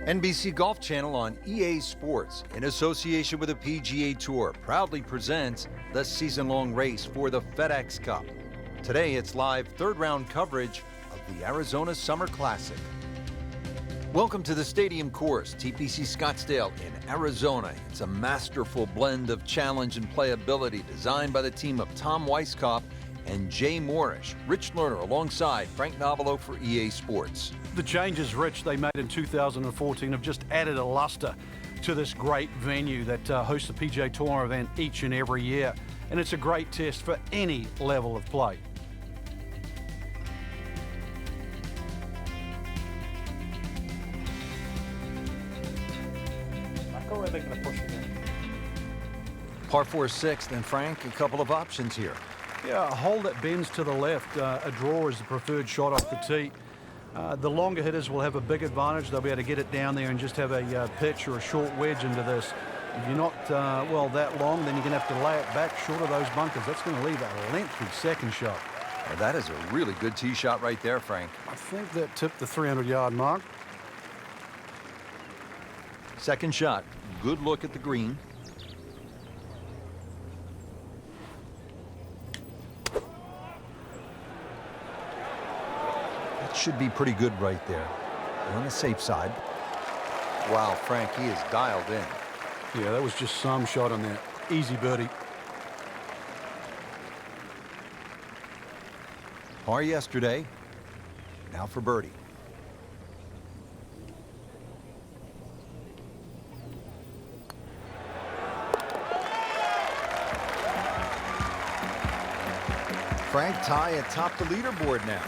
NBC Golf Channel on EA Sports, in association with the PGA Tour, proudly presents the season-long race for the FedEx Cup. Today, it's live third-round coverage of the Arizona Summer Classic. Welcome to the Stadium Course, TPC Scottsdale in Arizona. It's a masterful blend of challenge and playability designed by the team of Tom Weisskopf and Jay Morrish. Rich Lerner alongside Frank Novelo for EA Sports. The changes, Rich, they made in 2014 have just added a luster to this great venue that hosts the PGA Tour event each and every year. And it's a great test for any level of play. Par 4 sixth, and Frank, a couple of options here. Yeah, a hole that bends to the left. A draw is the preferred shot off the tee. The longer hitters will have a big advantage. They'll be able to get it down there and just have a pitch or a short wedge into this. If you're not, that long, then you're going to have to lay it back short of those bunkers. That's going to leave a lengthy second shot. Well, that is a really good tee shot right there, Frank. I think that tipped the 300-yard mark. Second shot. Good look at the green. Should be pretty good right there. On the safe side. Wow, Frank, he is dialed in. Yeah, that was just some shot on that. Easy birdie. Par yesterday. Now for birdie. Frank, tie atop the leaderboard now.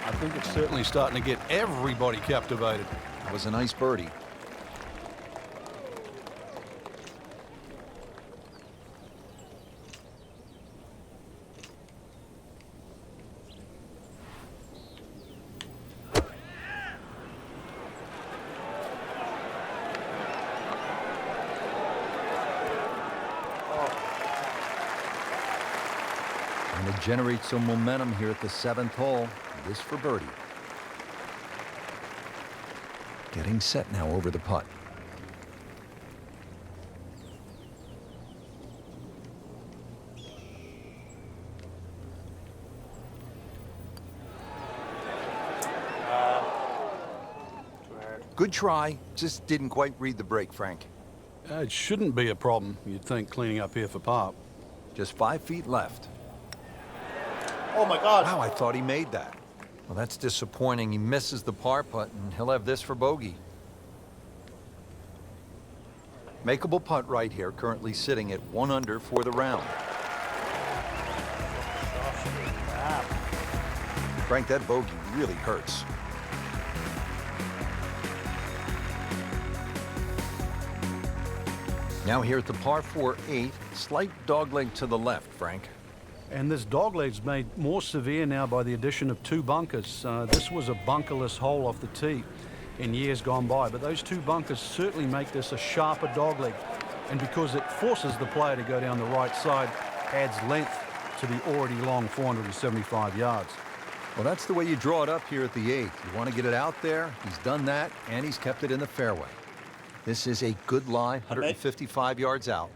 I think it's certainly starting to get everybody captivated. That was a nice birdie. And to generate some momentum here at the 7th hole. This for birdie. Getting set now over the putt. Good try, just didn't quite read the break, Frank. It shouldn't be a problem, you'd think, cleaning up here for par. Just 5 feet left. Oh my God. Wow, I thought he made that. Well, that's disappointing. He misses the par putt, and he'll have this for bogey. Makeable putt right here, currently sitting at 1 under for the round. Frank, that bogey really hurts. Now here at the par 4-8, slight dogleg to the left, Frank. And this dogleg's made more severe now by the addition of 2 bunkers. This was a bunkerless hole off the tee in years gone by, but those 2 bunkers certainly make this a sharper dogleg. And because it forces the player to go down the right side, adds length to the already long 475 yards. Well, that's the way you draw it up here at the 8th. You want to get it out there. He's done that, and he's kept it in the fairway. This is a good lie, 155 yards out.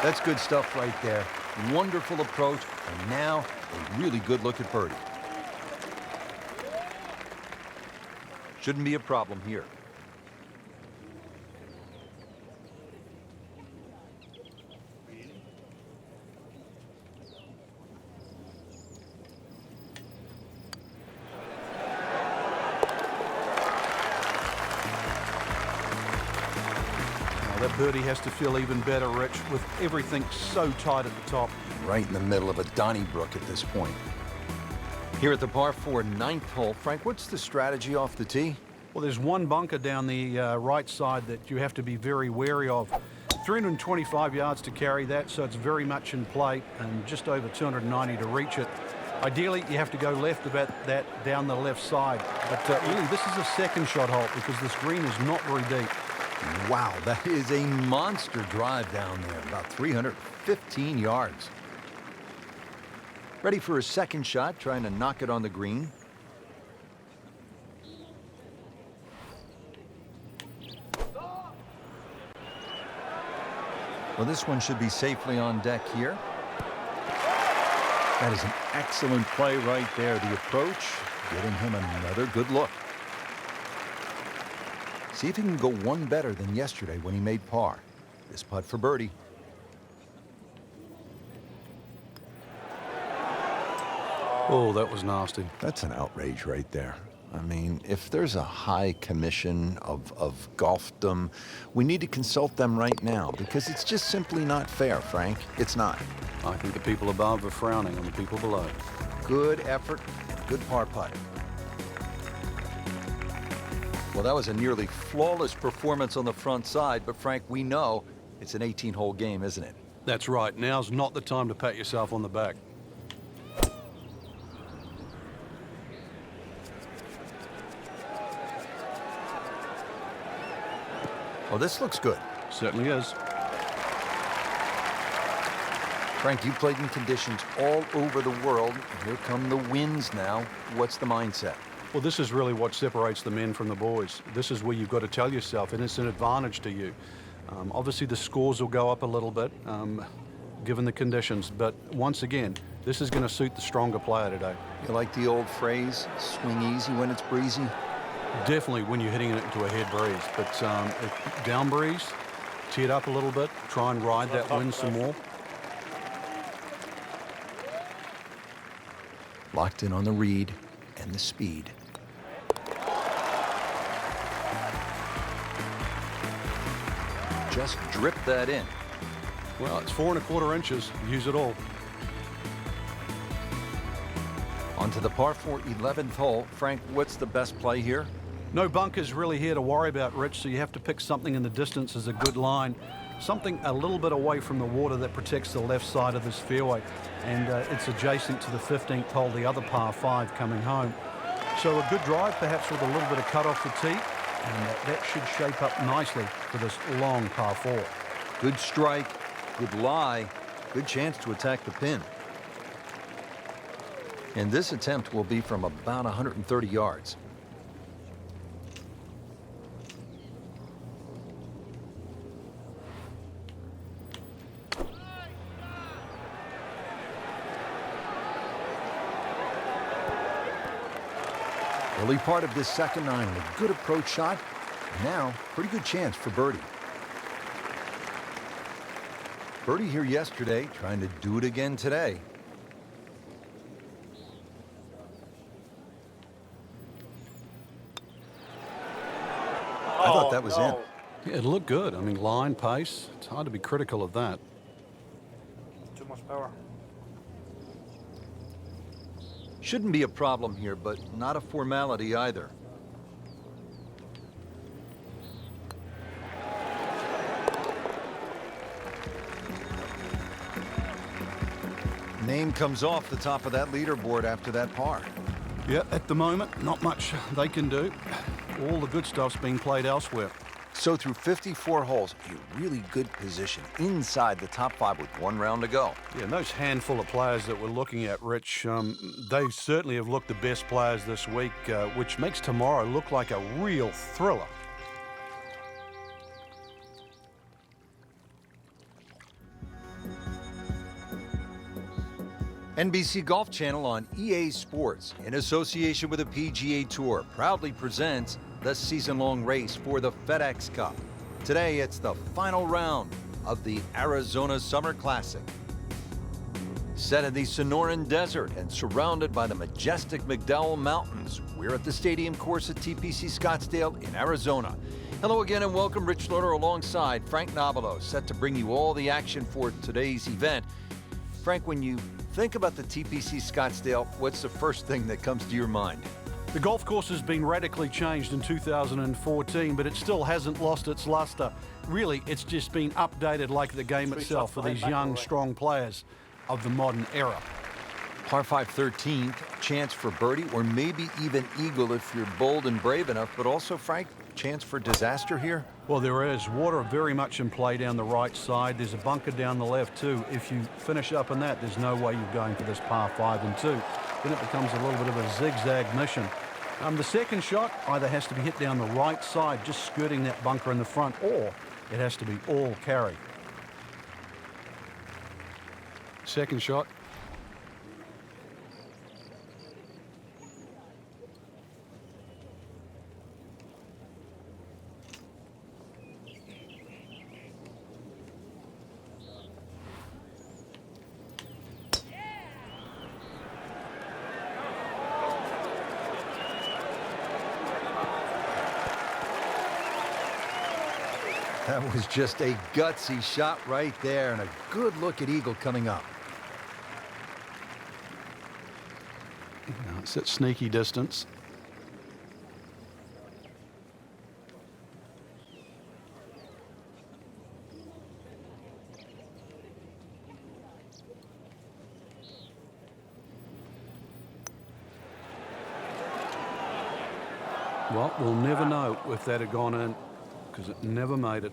That's good stuff right there. Wonderful approach, and now a really good look at birdie. Shouldn't be a problem here. That birdie has to feel even better, Rich, with everything so tight at the top. Right in the middle of a Donnybrook at this point. Here at the par 4 9th hole, Frank, what's the strategy off the tee? Well, there's one bunker down the right side that you have to be very wary of. 325 yards to carry that, so it's very much in play, and just over 290 to reach it. Ideally, you have to go left about that down the left side. But really, this is a second shot hole because this green is not very deep. Wow, that is a monster drive down there, about 315 yards. Ready for a second shot, trying to knock it on the green. Well, this one should be safely on deck here. That is an excellent play right there. The approach, getting him another good look. See if he can go one better than yesterday when he made par. This putt for birdie. Oh, that was nasty. That's an outrage right there. I mean, if there's a high commission of golfdom, we need to consult them right now because it's just simply not fair, Frank. It's not. I think the people above are frowning on the people below. Good effort, good par putt. Well, that was a nearly flawless performance on the front side, but Frank, we know it's an 18-hole game, isn't it? That's right. Now's not the time to pat yourself on the back. Oh, this looks good. Certainly is. Frank, you played in conditions all over the world. Here come the winds now. What's the mindset? Well, this is really what separates the men from the boys. This is where you've got to tell yourself, and it's an advantage to you. Obviously, the scores will go up a little bit, given the conditions. But once again, this is going to suit the stronger player today. You like the old phrase, swing easy when it's breezy? Definitely when you're hitting it into a head breeze. But down breeze, tee it up a little bit, try and ride that wind some more. Locked in on the read and the speed. Just drip that in. Well, it's 4 1/4 inches. Use it all. Onto the par 4 11th hole. Frank, what's the best play here? No bunkers really here to worry about, Rich, so you have to pick something in the distance as a good line. Something a little bit away from the water that protects the left side of this fairway. And it's adjacent to the 15th hole, the other par 5 coming home. So a good drive, perhaps with a little bit of cut off the tee. And that should shape up nicely for this long par 4. Good strike, good lie, good chance to attack the pin. And this attempt will be from about 130 yards. Early part of this second nine, a good approach shot. Now, pretty good chance for birdie. Birdie here yesterday, trying to do it again today. I thought that was in. Yeah, it looked good. I mean, line, pace. It's hard to be critical of that. Too much power. Shouldn't be a problem here, but not a formality either. Name comes off the top of that leaderboard after that par. Yeah, at the moment, not much they can do. All the good stuff's being played elsewhere. So through 54 holes, a really good position inside the top 5 with 1 round to go. Yeah, and those handful of players that we're looking at, Rich, they certainly have looked the best players this week, which makes tomorrow look like a real thriller. NBC Golf Channel on EA Sports, in association with the PGA Tour, proudly presents the season-long race for the FedEx Cup. Today, it's the final round of the Arizona Summer Classic. Set in the Sonoran Desert and surrounded by the majestic McDowell Mountains, we're at the stadium course at TPC Scottsdale in Arizona. Hello again and welcome. Rich Slaughter alongside Frank Nobilo, set to bring you all the action for today's event. Frank, when you think about the TPC Scottsdale, what's the first thing that comes to your mind? The golf course has been radically changed in 2014, but it still hasn't lost its luster. Really, it's just been updated like the game itself for these young, strong players of the modern era. Par 5 13th, chance for birdie or maybe even eagle if you're bold and brave enough, but also, Frank, chance for disaster here? Well, there is. Water very much in play down the right side. There's a bunker down the left too. If you finish up in that, there's no way you're going for this par 5 and 2. Then it becomes a little bit of a zigzag mission. The second shot either has to be hit down the right side, just skirting that bunker in the front, or it has to be all carry. Second shot. That was just a gutsy shot right there, and a good look at eagle coming up. Now it's at sneaky distance. Well, we'll never know if that had gone in, because it never made it.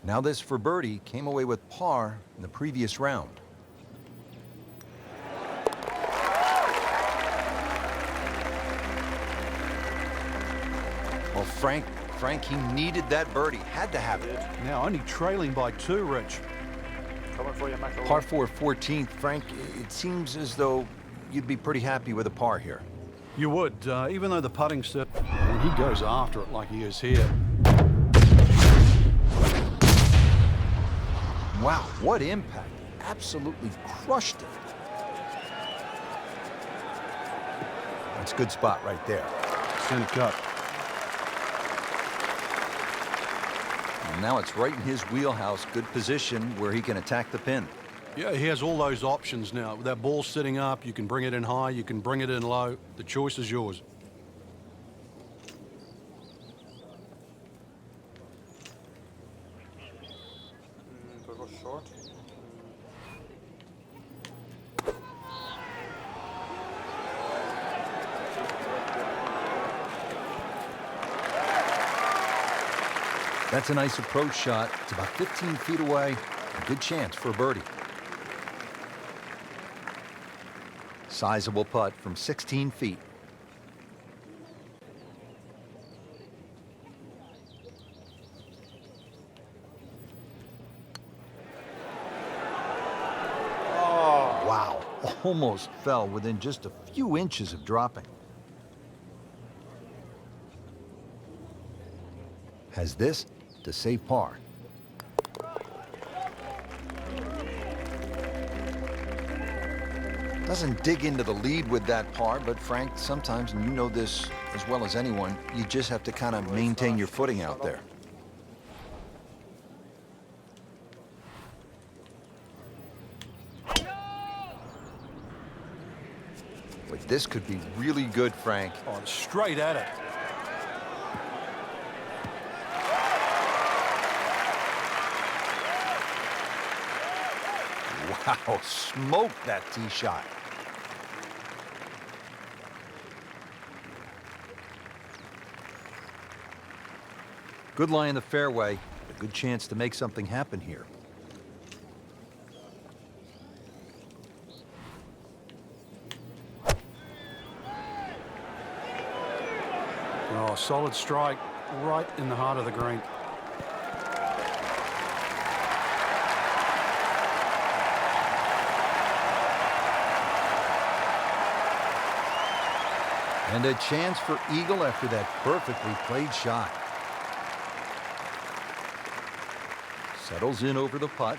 Now this for birdie, came away with par in the previous round. Well, Frank, he needed that birdie, had to have it. Now only trailing by 2, Rich. Coming for you, McIlroy. Par 4 14th, Frank, it seems as though you'd be pretty happy with a par here. You would, even though the putting set, when he goes after it like he is here. Wow, what impact. Absolutely crushed it. That's a good spot right there. Center cut. And now it's right in his wheelhouse. Good position where he can attack the pin. Yeah, he has all those options now. With that ball sitting up, you can bring it in high, you can bring it in low. The choice is yours. Go short. That's a nice approach shot. It's about 15 feet away. A good chance for a birdie. Sizable putt from 16 feet. Oh, Wow, almost fell within just a few inches of dropping. Has this to save par. Doesn't dig into the lead with that par, but Frank, sometimes, and you know this as well as anyone, you just have to kind of maintain your footing out there. But this could be really good, Frank. Oh, straight at it. Wow, smoked that tee shot. Good lie in the fairway. A good chance to make something happen here. Oh, solid strike right in the heart of the green. And a chance for eagle after that perfectly played shot. Settles in over the putt.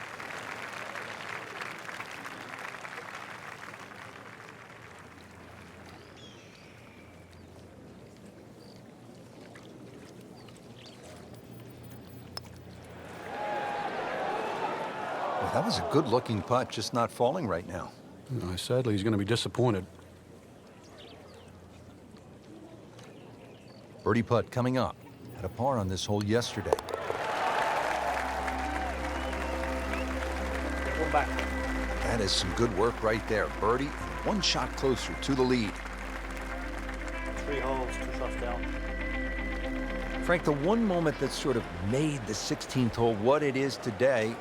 Well, that was a good-looking putt, just not falling right now. No, sadly, he's going to be disappointed. Birdie putt coming up. Had a par on this hole yesterday. One back. That is some good work right there. Birdie and one shot closer to the lead. 3 holes, 2 shots down. Frank, the one moment that sort of made the 16th hole what it is today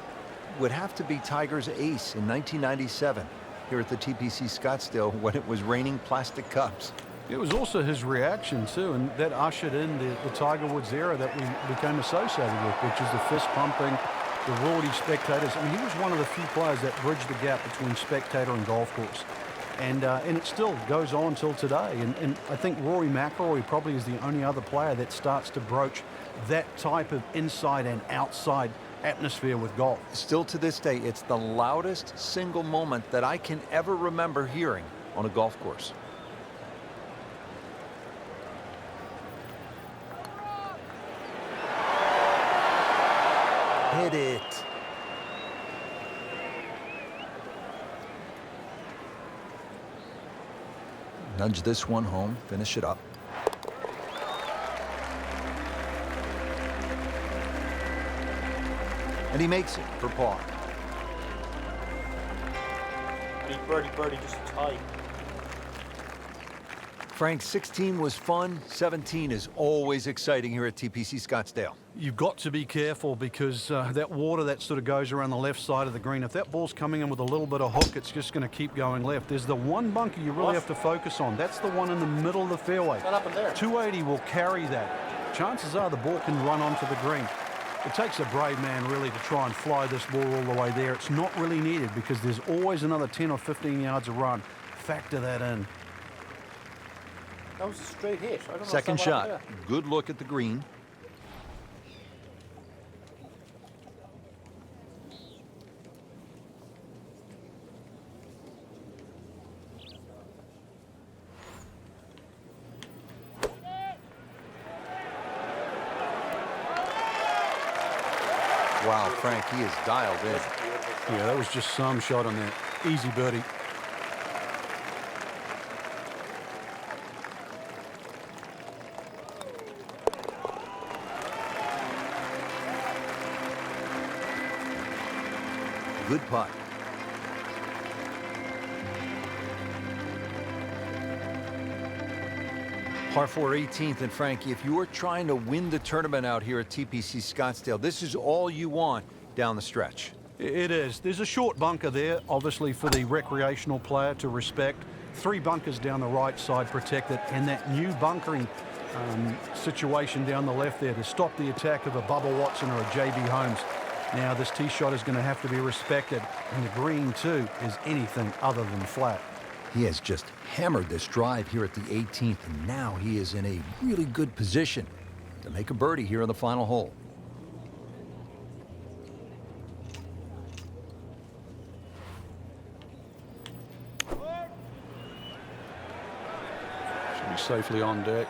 would have to be Tiger's ace in 1997 here at the TPC Scottsdale when it was raining plastic cups. It was also his reaction, too, and that ushered in the Tiger Woods era that we became associated with, which is the fist-pumping, the rowdy spectators. I mean, he was one of the few players that bridged the gap between spectator and golf course. And it still goes on till today. And I think Rory McIlroy probably is the only other player that starts to broach that type of inside and outside atmosphere with golf. Still to this day, it's the loudest single moment that I can ever remember hearing on a golf course. Hit it. Nudge this one home, finish it up. And he makes it for par. Birdie, birdie, just a tie. Frank, 16 was fun. 17 is always exciting here at TPC Scottsdale. You've got to be careful because that water that sort of goes around the left side of the green, if that ball's coming in with a little bit of hook, it's just going to keep going left. There's the one bunker you really have to focus on. That's the one in the middle of the fairway. What happened there? 280 will carry that. Chances are the ball can run onto the green. It takes a brave man really to try and fly this ball all the way there. It's not really needed because there's always another 10 or 15 yards of run. Factor that in. That was a straight hit. I don't Second understand what shot. happened Good look at the green. Wow, Frank, he is dialed in. Yeah, that was just some shot on that. Easy birdie. Good putt. Par 4 18th, and Frankie, if you are trying to win the tournament out here at TPC Scottsdale, this is all you want down the stretch. It is. There's a short bunker there, obviously, for the recreational player to respect. 3 bunkers down the right side protected, and that new bunkering situation down the left there to stop the attack of a Bubba Watson or a J.B. Holmes. Now this tee shot is going to have to be respected, and the green, too, is anything other than flat. He has just hammered this drive here at the 18th, and now he is in a really good position to make a birdie here on the final hole. Should be safely on deck.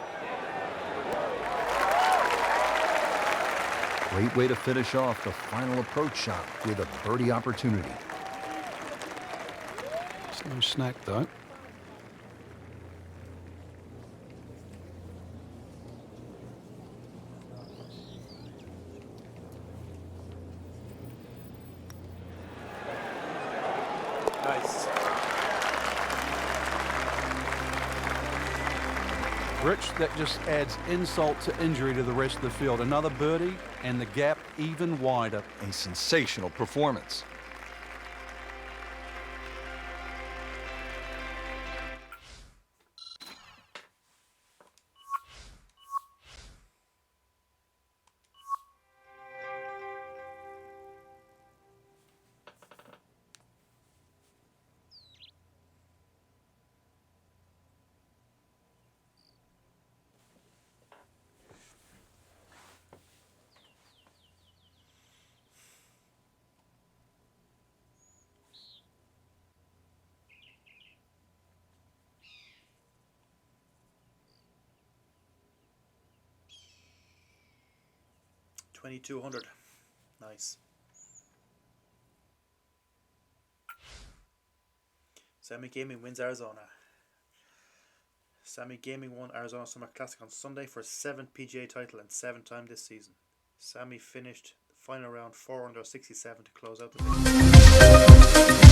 Great way to finish off the final approach shot with a birdie opportunity. It's no snack, though. Nice. Rich, that just adds insult to injury to the rest of the field. Another birdie, and the gap even wider. A sensational performance. $2,200. Nice. Sammy Gaming wins Arizona. Sammy Gaming won Arizona Summer Classic on Sunday for his 7th PGA title and 7th time this season. Sammy finished the final round 4 under 67 to close out the day.